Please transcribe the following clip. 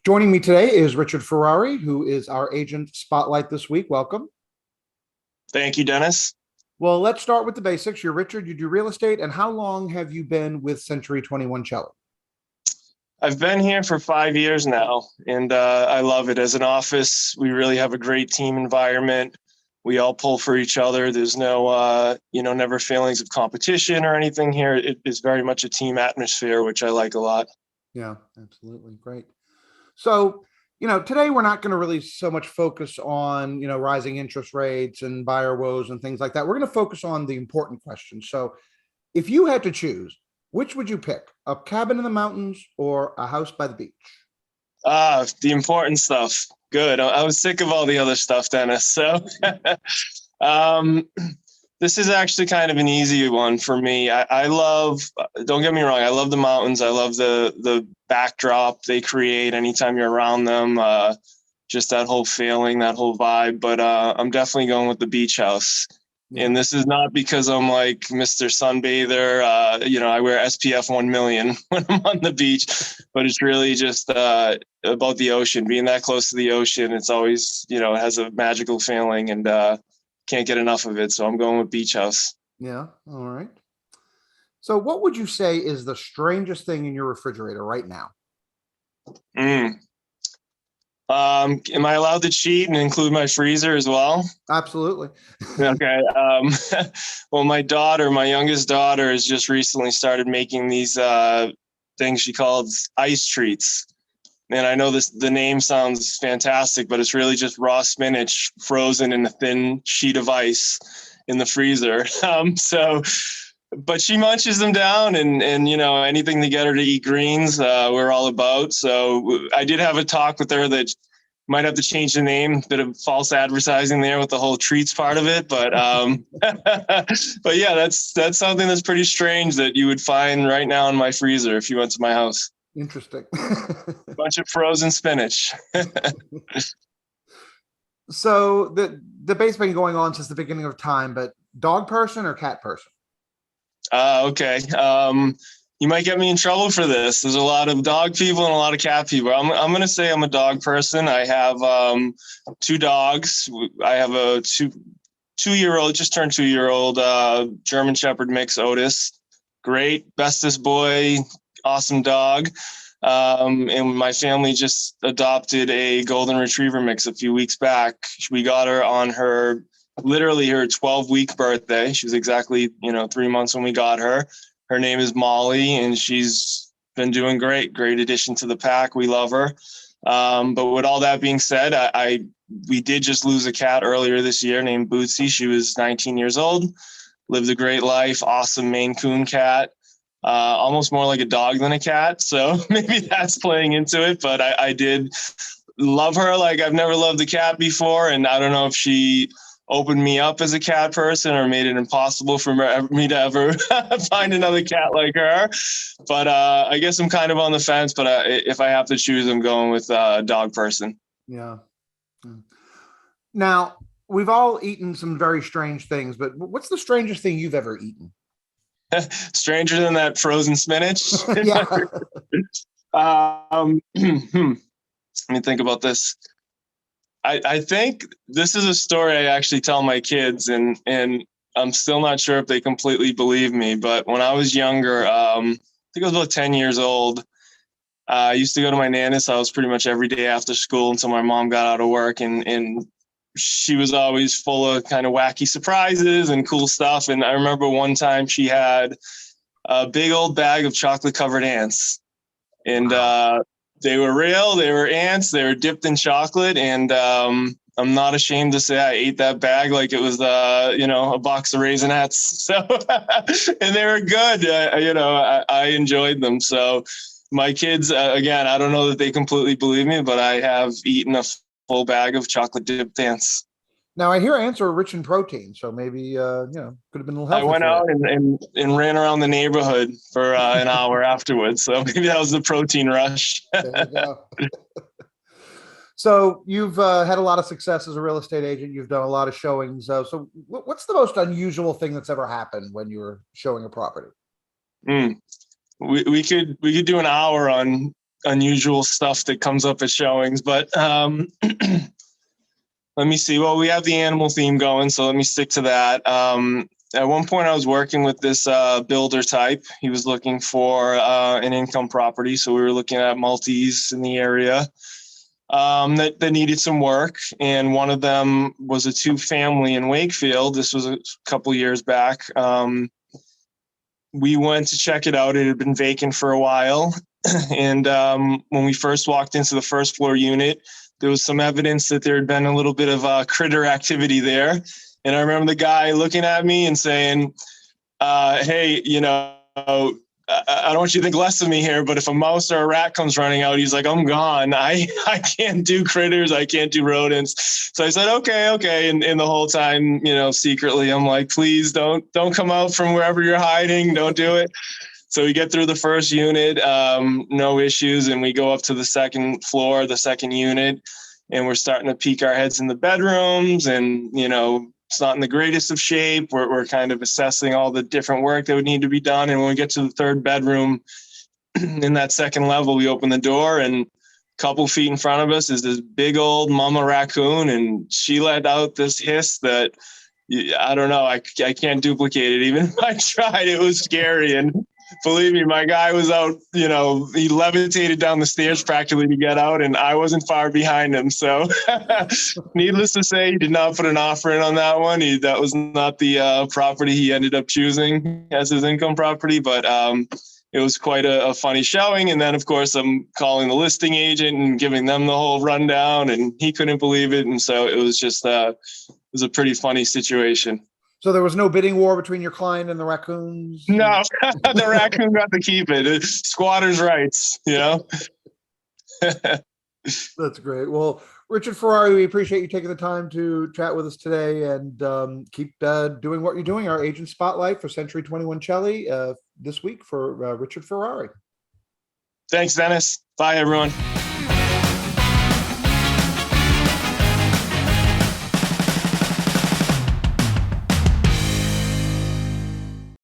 Joining me today is Richard Ferrari, who is our agent spotlight this week. Welcome. Thank you, Dennis. Well, let's start with the basics. You're Richard, you do real estate, and how long have you been with Century 21 Celli? I've been here for 5 years now, and I love it. As an office, we really have a great team environment. We all pull for each other. There's no, never feelings of competition or anything here. It is very much a team atmosphere, which I like a lot. Yeah, absolutely. Great. So, today we're not going to really so much focus on, rising interest rates and buyer woes and things like that. We're going to focus on the important questions. So, if you had to choose, which would you pick? A cabin in the mountains or a house by the beach? The important stuff. Good. I was sick of all the other stuff, Dennis. So um, this is actually kind of an easy one for me. I love, don't get me wrong, I love the mountains. I love the backdrop they create anytime you're around them. Just that whole feeling, that whole vibe. But I'm definitely going with the beach house. Yeah. And this is not because I'm like Mr. Sunbather. I wear SPF 1 million when I'm on the beach, but it's really just about the ocean. Being that close to the ocean, it's always, it has a magical feeling, and can't get enough of it. So I'm going with beach house. Yeah. All right. So what would you say is the strangest thing in your refrigerator right now? Am I allowed to cheat and include my freezer as well? Absolutely. Okay. Well, my youngest daughter, has just recently started making these things she calls ice treats. And I know the name sounds fantastic, but it's really just raw spinach frozen in a thin sheet of ice in the freezer. But she munches them down, and anything to get her to eat greens, we're all about. So I did have a talk with her that might have to change the name, bit of false advertising there with the whole treats part of it. But but yeah, that's something that's pretty strange that you would find right now in my freezer if you went to my house. Interesting. Bunch of frozen spinach. So the debate's been going on since the beginning of time, but dog person or cat person? Okay. You might get me in trouble for this. There's a lot of dog people and a lot of cat people. I'm going to say I'm a dog person. I have two dogs. I have a two-year-old, just turned 2-year-old German Shepherd mix, Otis. Great, bestest boy, awesome dog. And my family just adopted a golden retriever mix a few weeks back. We got her on literally her 12-week birthday. She was exactly, 3 months when we got her. Her name is Molly, and she's been doing great. Great addition to the pack. We love her. But with all that being said, we did just lose a cat earlier this year named Bootsy. She was 19 years old, lived a great life, awesome Maine Coon cat. Almost more like a dog than a cat. So maybe that's playing into it, but I did love her like I've never loved a cat before. And I don't know if she opened me up as a cat person or made it impossible for me to ever find another cat like her. But I guess I'm kind of on the fence, but if I have to choose, I'm going with dog person. Yeah. Now, we've all eaten some very strange things, but what's the strangest thing you've ever eaten? Stranger than that frozen spinach. Yeah. Let me think about this. I think this is a story I actually tell my kids, and I'm still not sure if they completely believe me. But when I was younger, I think I was about 10 years old. I used to go to my nana's house pretty much every day after school until my mom got out of work, and she was always full of kind of wacky surprises and cool stuff. And I remember one time she had a big old bag of chocolate covered ants, and they were real. They were ants. They were dipped in chocolate. And I'm not ashamed to say I ate that bag like it was, a box of Raisinets. So, and they were good. I enjoyed them. So my kids, again, I don't know that they completely believe me, but I have eaten a full bag of chocolate dipped ants. Now I hear ants are rich in protein, so maybe could have been a little healthy. I went for out you. and ran around the neighborhood for an hour afterwards. So maybe that was the protein rush. There you go. So you've had a lot of success as a real estate agent. You've done a lot of showings. So what's the most unusual thing that's ever happened when you were showing a property? We could do an hour on unusual stuff that comes up at showings, but let me see. Well, we have the animal theme going, so let me stick to that. At one point, I was working with this builder type. He was looking for an income property, so we were looking at multis in the area that needed some work, and one of them was a 2-family in Wakefield. This was a couple years back. We went to check it out. It had been vacant for a while, and when we first walked into the first floor unit, there was some evidence that there had been a little bit of critter activity there. And I remember the guy looking at me and saying, hey, I don't want you to think less of me here, but if a mouse or a rat comes running out, he's like, I'm gone. I can't do critters. I can't do rodents. So I said, okay. And the whole time, secretly, I'm like, please don't come out from wherever you're hiding. Don't do it. So we get through the first unit, no issues. And we go up to the second floor, the second unit, and we're starting to peek our heads in the bedrooms, and, it's not in the greatest of shape. We're kind of assessing all the different work that would need to be done. And when we get to the third bedroom in that second level, we open the door, and a couple feet in front of us is this big old mama raccoon. And she let out this hiss that, I don't know, I can't duplicate it. Even if I tried, it was scary. And believe me, my guy was out, he levitated down the stairs practically to get out, and I wasn't far behind him. So needless to say, he did not put an offer in on that one. That was not the property he ended up choosing as his income property, but it was quite a funny showing. And then, of course, I'm calling the listing agent and giving them the whole rundown, and he couldn't believe it. And so it was just, it was a pretty funny situation. So there was no bidding war between your client and the raccoons? No, the raccoon got to keep it. It's squatters' rights, That's great. Well, Richard Ferrari, we appreciate you taking the time to chat with us today, and keep doing what you're doing. Our agent spotlight for Century 21 Celli this week for Richard Ferrari. Thanks, Dennis. Bye, everyone.